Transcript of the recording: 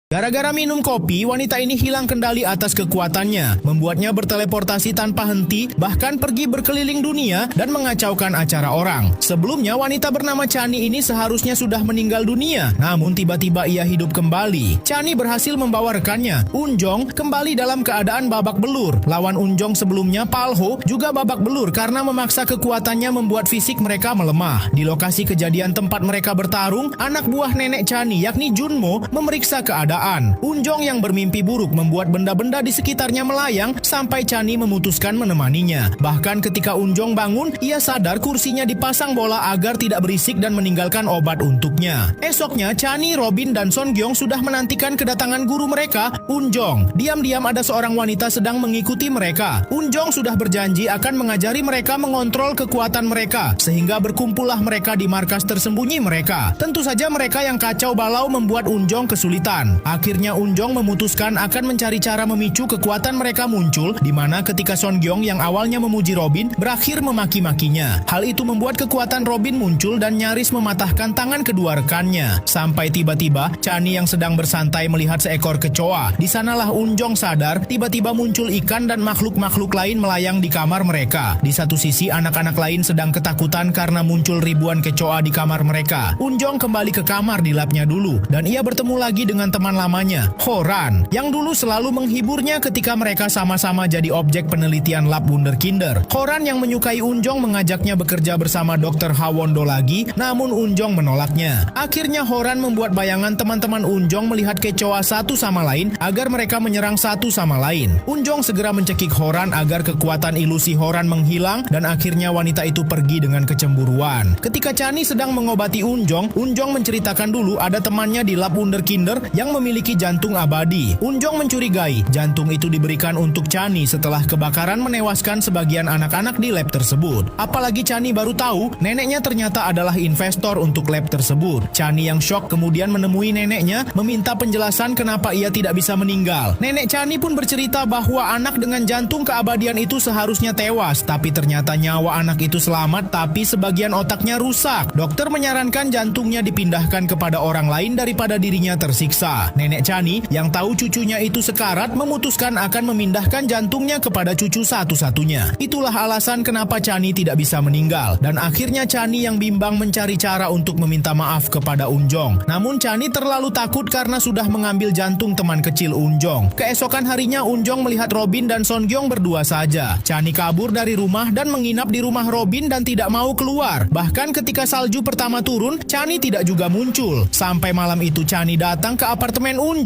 Gara-gara minum kopi, wanita ini hilang kendali atas kekuatannya, membuatnya berteleportasi tanpa henti, bahkan pergi berkeliling dunia dan mengacaukan acara orang. Sebelumnya, wanita bernama Chani ini seharusnya sudah meninggal dunia, namun tiba-tiba ia hidup kembali. Chani berhasil membawa rekannya, Unjong, kembali dalam keadaan babak belur. Lawan Unjong sebelumnya, Palho, juga babak belur karena memaksa kekuatannya membuat fisik mereka melemah. Di lokasi kejadian tempat mereka bertarung, anak buah nenek Chani yakni Junmo memeriksa keadaan. Unjong yang bermimpi buruk membuat benda-benda di sekitarnya melayang sampai Chani memutuskan menemaninya. Bahkan ketika Unjong bangun, ia sadar kursinya dipasang bola agar tidak berisik dan meninggalkan obat untuknya. Esoknya, Chani, Robin, dan Songyong sudah menantikan kedatangan guru mereka, Unjong. Diam-diam ada seorang wanita sedang mengikuti mereka. Unjong sudah berjanji akan mengajari mereka mengontrol kekuatan mereka, sehingga berkumpullah mereka di markas tersembunyi mereka. Tentu saja mereka yang kacau balau membuat Unjong kesulitan. Akhirnya Unjong memutuskan akan mencari cara memicu kekuatan mereka muncul, di mana ketika Songyong yang awalnya memuji Robin berakhir memaki-makinya. Hal itu membuat kekuatan Robin muncul dan nyaris mematahkan tangan kedua rekannya. Sampai tiba-tiba Chani yang sedang bersantai melihat seekor kecoa. Di sanalah Unjong sadar tiba-tiba muncul ikan dan makhluk-makhluk lain melayang di kamar mereka. Di satu sisi anak-anak lain sedang ketakutan karena muncul ribuan kecoa di kamar mereka. Unjong kembali ke kamar di labnya dulu dan ia bertemu lagi dengan teman lamanya, Horan, yang dulu selalu menghiburnya ketika mereka sama-sama jadi objek penelitian lab Wunderkinder. Horan yang menyukai Unjong mengajaknya bekerja bersama Dr. Hawondo lagi, namun Unjong menolaknya. Akhirnya Horan membuat bayangan teman-teman Unjong melihat kecoa satu sama lain agar mereka menyerang satu sama lain. Unjong segera mencekik Horan agar kekuatan ilusi Horan menghilang dan akhirnya wanita itu pergi dengan kecemburuan. Ketika Chani sedang mengobati Unjong, Unjong menceritakan dulu ada temannya di lab Wunderkinder yang memiliki jantung abadi. Unjong mencurigai jantung itu diberikan untuk Chani setelah kebakaran menewaskan sebagian anak-anak di lab tersebut. Apalagi Chani baru tahu neneknya ternyata adalah investor untuk lab tersebut. Chani yang shock kemudian menemui neneknya meminta penjelasan kenapa ia tidak bisa meninggal. Nenek Chani pun bercerita bahwa anak dengan jantung keabadian itu seharusnya tewas, tapi ternyata nyawa anak itu selamat tapi sebagian otaknya rusak. Dokter menyarankan jantungnya dipindahkan kepada orang lain daripada dirinya tersiksa. Nenek Chani yang tahu cucunya itu sekarat memutuskan akan memindahkan jantungnya kepada cucu satu-satunya. Itulah alasan kenapa Chani tidak bisa meninggal. Dan akhirnya Chani yang bimbang mencari cara untuk meminta maaf kepada Unjong. Namun Chani terlalu takut karena sudah mengambil jantung teman kecil Unjong. Keesokan harinya Unjong melihat Robin dan Songyong berdua saja. Chani kabur dari rumah dan menginap di rumah Robin dan tidak mau keluar. Bahkan ketika salju pertama turun, Chani tidak juga muncul. Sampai malam itu Chani datang ke apartemen Unjong.